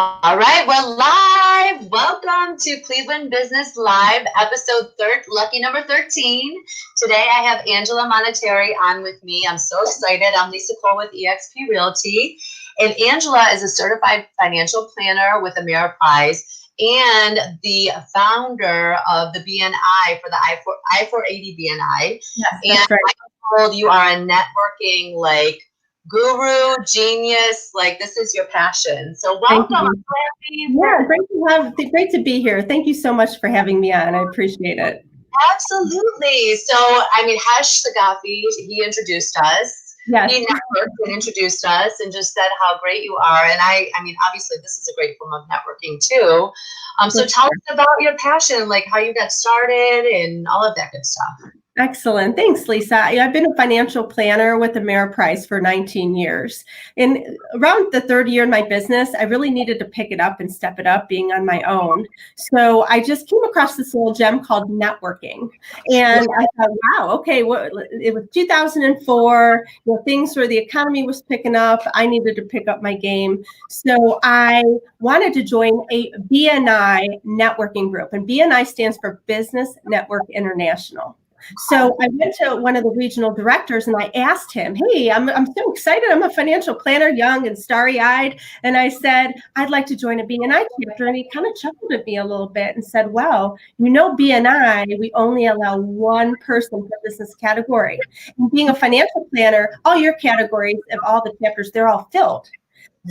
All right, we're live. Welcome to Cleveland Business Live, lucky number 13. Today I have Angela Monateri on with me. I'm so excited. I'm Lisa Cole with eXp Realty. And Angela is a certified financial planner with Ameriprise and the founder of the BNI for the I-480 BNI. Yes, and that's right. I'm told you are a networking guru, genius, this is your passion. So welcome. Yeah, great to be here. Thank you so much for having me on. I appreciate it. Absolutely. So, Hesh Sagafi, he introduced us. Yes. He networked and introduced us and just said how great you are. And I mean, obviously this is a great form of networking too. So tell us about your passion, how you got started and all of that good stuff. Excellent. Thanks, Lisa. I've been a financial planner with Ameriprise for 19 years. And around the third year in my business, I really needed to pick it up and step it up being on my own. So I just came across this little gem called networking. And I thought, wow, okay, it was 2004, things where the economy was picking up. I needed to pick up my game. So I wanted to join a BNI networking group. And BNI stands for Business Network International. So I went to one of the regional directors and I asked him, hey, I'm so excited. I'm a financial planner, young and starry-eyed. And I said, I'd like to join a BNI chapter. And he kind of chuckled at me a little bit and said, well, BNI, we only allow one person per business category. And being a financial planner, all your categories of all the chapters, they're all filled.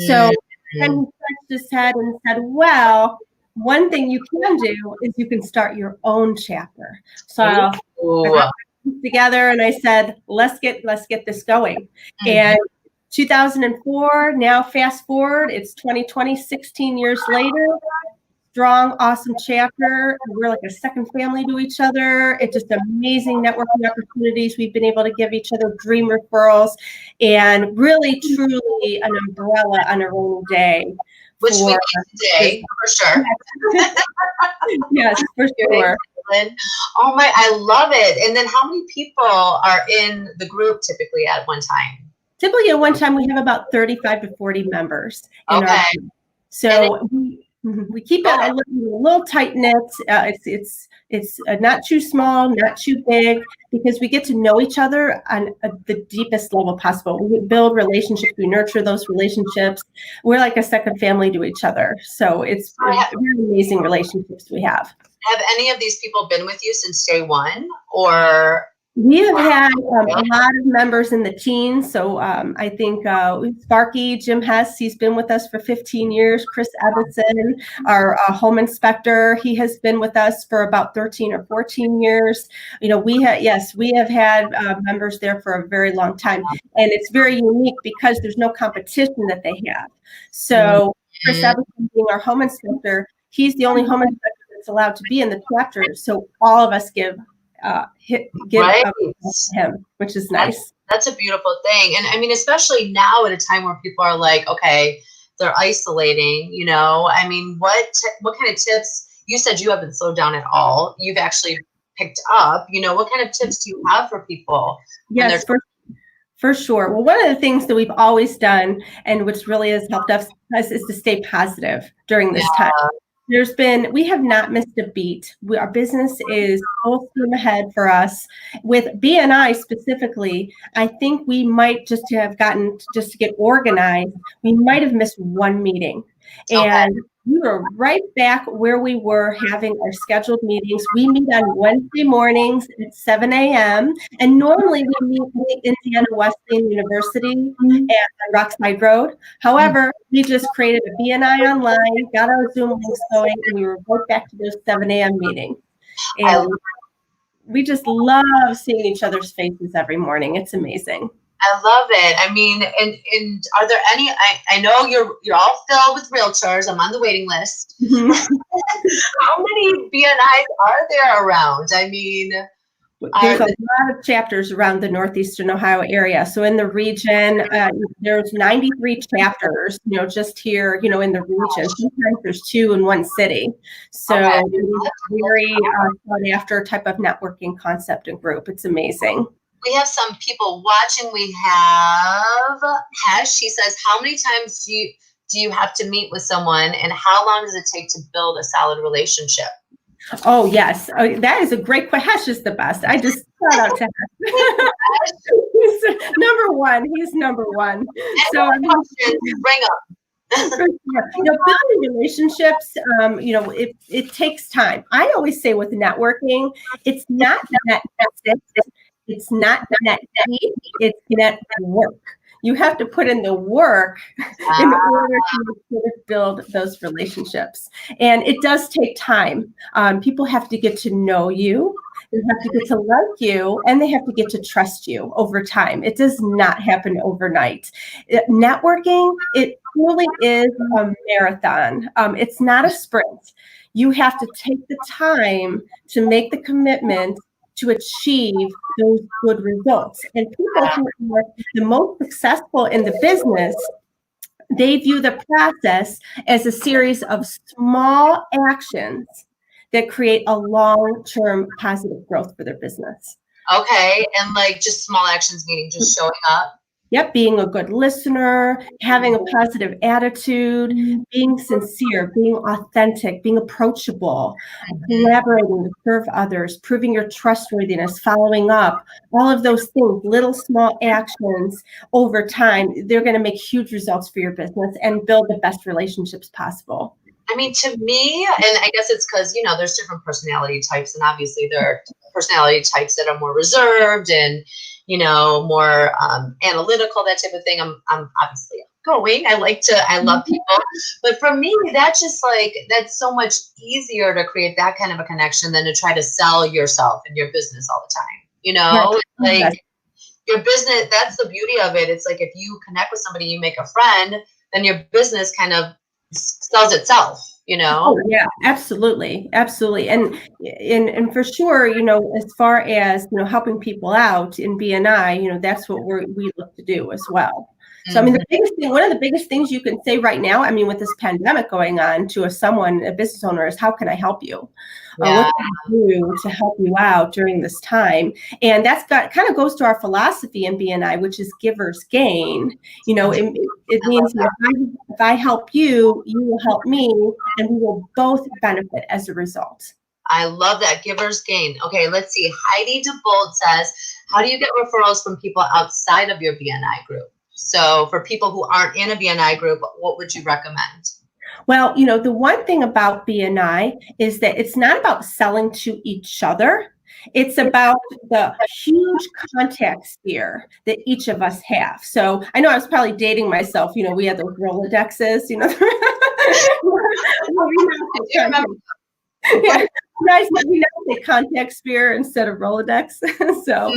So then he scratched his head and said, well, one thing you can do is you can start your own chapter. So I got together and I said, let's get this going. And 2004, now fast forward, it's 2020, 16 years later, strong, awesome chapter. We're like a second family to each other. It's just amazing networking opportunities. We've been able to give each other dream referrals and really, truly an umbrella on a rainy day. Which we need today, for sure. Yes, for sure. Oh my, I love it. And then how many people are in the group typically at one time? Typically at one time, we have about 35 to 40 members in our group. So we keep it a little tight knit. It's not too small, not too big, because we get to know each other on the deepest level possible. We build relationships, we nurture those relationships. We're like a second family to each other. So it's very amazing relationships we have. Have any of these people been with you since day one, or? We have had a lot of members in the teens. So I think Sparky, Jim Hess, he's been with us for 15 years. Chris Evanson, our home inspector, he has been with us for about 13 or 14 years. We have had members there for a very long time. And it's very unique because there's no competition that they have. So Chris Evanson being our home inspector, he's the only home inspector that's allowed to be in the chapter. So all of us give him, which is nice. That's a beautiful thing. And I mean, especially now at a time where people are like, okay, they're isolating, I mean, what kind of tips? You said you haven't slowed down at all. You've actually picked up, what kind of tips do you have for people? Yes, for sure. Well, one of the things that we've always done and which really has helped us is to stay positive during this time. We have not missed a beat. Our business is full steam ahead for us. With BNI specifically, I think we might just have gotten, just to get organized, we might have missed one meeting. And we were right back where we were having our scheduled meetings. We meet on Wednesday mornings at 7 a.m. And normally we meet at Indiana Wesleyan University at Rockside Road. However, we just created a BNI online, got our Zoom links going, and we were right back to those 7 a.m. meetings. And we just love seeing each other's faces every morning. It's amazing. I love it. I mean, and are there any? I know you're all filled with realtors. I'm on the waiting list. How many BNIs are there around? I mean, there's a lot of chapters around the northeastern Ohio area. So in the region, there's 93 chapters. Just here, in the region. Sometimes there's 2 in one city. So very sought after type of networking concept and group. It's amazing. We have some people watching. We have Hesh. She says, how many times do you have to meet with someone, and how long does it take to build a solid relationship? Oh, yes. Oh, that is a great question. Hash is the best. I just shout out to Hash. He's number one. He's number one. So bring up. For sure. Building relationships, it takes time. I always say with networking, it's not net, it's not net deep, it's net work. You have to put in the work in order to build those relationships. And it does take time. People have to get to know you. They have to get to like you, and they have to get to trust you over time. It does not happen overnight. Networking, it really is a marathon. It's not a sprint. You have to take the time to make the commitment to achieve those good results. And people who are the most successful in the business, they view the process as a series of small actions that create a long-term positive growth for their business. Okay. And like just small actions, meaning just showing up. Yep, being a good listener, having a positive attitude, being sincere, being authentic, being approachable, collaborating to serve others, proving your trustworthiness, following up, all of those things, little small actions over time, they're going to make huge results for your business and build the best relationships possible. I mean, to me, and I guess it's because, there's different personality types, and obviously there are personality types that are more reserved and, more analytical, that type of thing. I'm obviously outgoing. I love people. But for me, that's so much easier to create that kind of a connection than to try to sell yourself and your business all the time. Yes. Your business, that's the beauty of it. It's like if you connect with somebody, you make a friend, then your business kind of sells itself. Oh, yeah, absolutely. And for sure, as far as, helping people out in BNI, that's what we look to do as well. So, I mean, one of the biggest things you can say right now, I mean, with this pandemic going on to a business owner is, how can I help you? What can I do to help you out during this time? And kind of goes to our philosophy in BNI, which is givers gain. It means if I help you, you will help me, and we will both benefit as a result. I love that, givers gain. Okay, let's see. Heidi DeBolt says, how do you get referrals from people outside of your BNI group? So for people who aren't in a BNI group, what would you recommend? Well, the one thing about BNI is that it's not about selling to each other. It's about the huge contact sphere that each of us have. So I know I was probably dating myself. We had those Rolodexes, Yeah, nice. We now say contact sphere instead of Rolodex. So,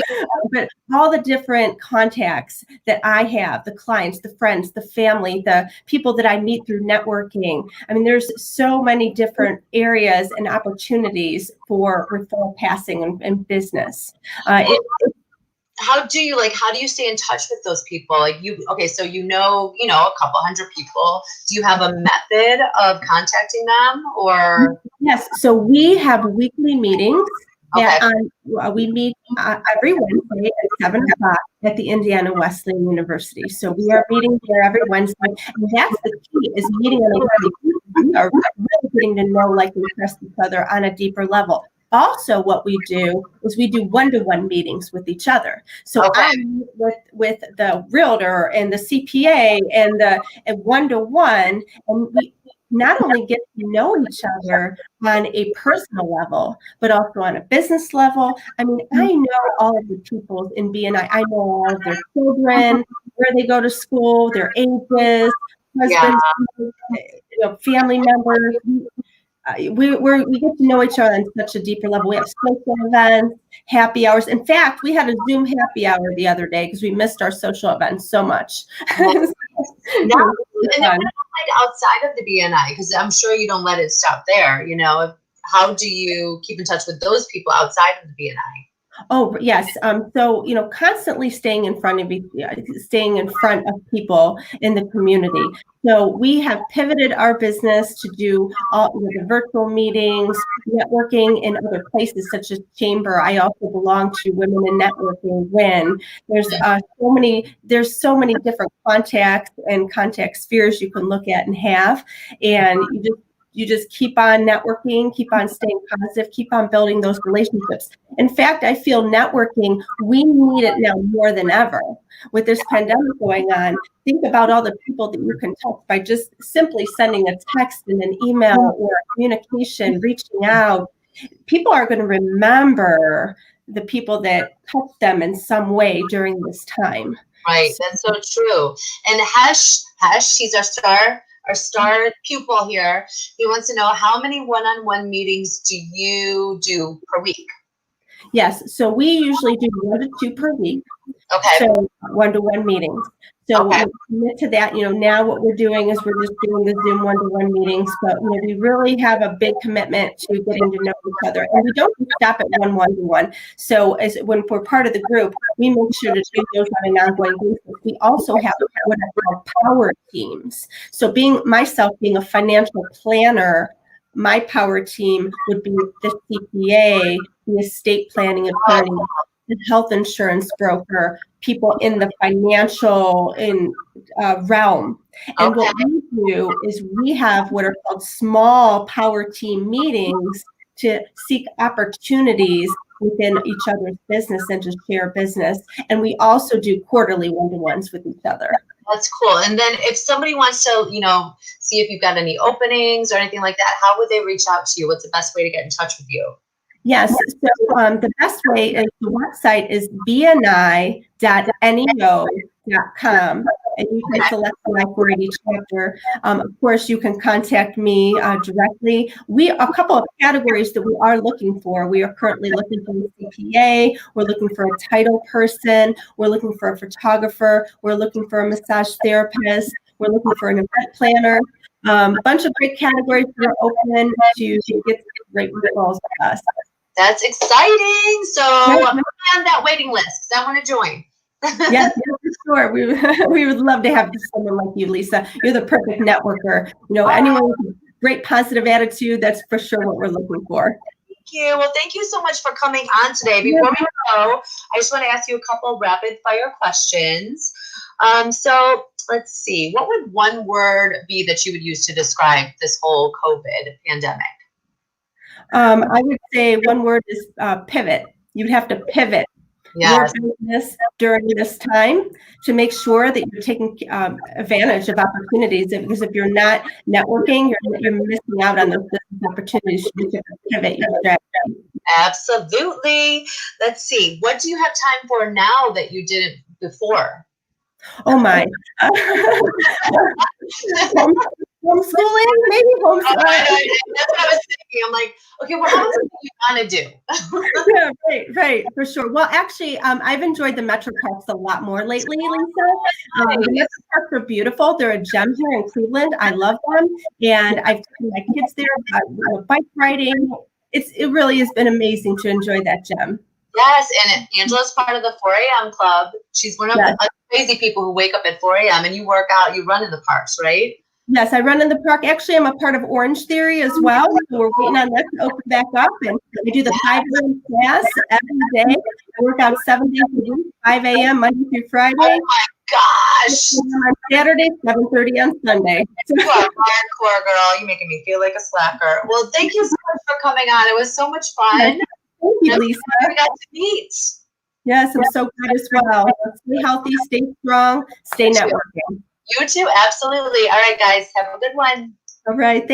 but all the different contacts that I have, the clients, the friends, the family, the people that I meet through networking. I mean, there's so many different areas and opportunities for referral passing and business. How do you stay in touch with those people? So a couple hundred people. Do you have a method of contacting them, or? Yes. So we have weekly meetings that we meet every Wednesday at 7:00 at the Indiana Wesleyan University. So we are meeting there every Wednesday, and that's the key, is meeting on a weekly basis. We are really getting to know, like, and trust each other on a deeper level. Also, what we do is we do one-to-one meetings with each other. So I meet with the realtor and the CPA and one-to-one, and we not only get to know each other on a personal level, but also on a business level. I mean, I know all of the people in BNI. I know all of their children, where they go to school, their ages, husbands, family members. We get to know each other on such a deeper level. We have social events, happy hours. In fact, we had a Zoom happy hour the other day because we missed our social events so much. Outside of the BNI, because I'm sure you don't let it stop there. How do you keep in touch with those people outside of the BNI? Oh, yes. So, constantly staying in front of people in the community. So we have pivoted our business to do all the virtual meetings, networking in other places such as Chamber. I also belong to Women in Networking. There's so many different contacts and contact spheres you can look at and have, and you just keep on networking, keep on staying positive, keep on building those relationships. In fact, I feel networking, we need it now more than ever. With this pandemic going on, think about all the people that you can touch by just simply sending a text and an email or a communication, reaching out. People are going to remember the people that helped them in some way during this time. Right, that's so true. And Hesh, he's our star pupil here. He wants to know, how many one-on-one meetings do you do per week? Yes, so we usually do 1 to 2 per week. Okay. So 1-to-1 meetings. So we commit to that. Now what we're doing is we're just doing the Zoom 1-to-1 meetings, but we really have a big commitment to getting to know each other, and we don't stop at 1-to-1. So when we're part of the group, we make sure to do those on an ongoing basis. We also have what are called power teams. So being a financial planner, my power team would be the CPA, the estate planning attorney, the health insurance broker, people in the financial realm. And what we do is we have what are called small power team meetings to seek opportunities within each other's business and to share business. And we also do quarterly 1-to-1s with each other. That's cool. And then if somebody wants to, see if you've got any openings or anything like that, how would they reach out to you? What's the best way to get in touch with you? Yes. So the best way is the website is bni.neo.com. And you can select the Bni chapter. Of course, you can contact me directly. A couple of categories that we are looking for. We are currently looking for a CPA. We're looking for a title person. We're looking for a photographer. We're looking for a massage therapist. We're looking for an event planner. A bunch of great categories that are open to get great referrals with us. That's exciting. So I'm on that waiting list because I want to join. Yes, for sure. We would love to have someone like you, Lisa. You're the perfect networker. Anyone with a great positive attitude, that's for sure what we're looking for. Thank you. Well, thank you so much for coming on today. Before we go, I just want to ask you a couple rapid fire questions. So let's see. What would one word be that you would use to describe this whole COVID pandemic? I would say one word is pivot. You'd have to pivot your business during this time to make sure that you're taking advantage of opportunities. Because if you're not networking, you're missing out on those business opportunities. You have to pivot your strategy. Absolutely. Let's see. What do you have time for now that you didn't before? Oh my. Homeschooling, maybe homeschooling. That's what I was thinking. I'm like, okay, well, how do you want to do? Yeah, right, for sure. Well, actually, I've enjoyed the Metro Parks a lot more lately, Lisa. The Metro Parks are beautiful. They're a gem here in Cleveland. I love them, and I've taken my kids there. Bike riding. It really has been amazing to enjoy that gem. Yes, and Angela's part of the 4 a.m. club. She's one of the crazy people who wake up at 4 a.m. and you work out, you run in the parks, right? Yes, I run in the park. Actually, I'm a part of Orange Theory as well. So we're waiting on that to open back up. And we do the 5 a.m. class every day. I work out 7 days a week, 5 a.m. Monday through Friday. Oh my gosh. On Saturday, 7:30 on Sunday. You are hardcore, girl. You're making me feel like a slacker. Well, thank you so much for coming on. It was so much fun. Thank you, Lisa. We got to meet. Yes, I'm so glad as well. Stay healthy, stay strong, stay networking. You too, absolutely. All right, guys, have a good one. All right, thank you.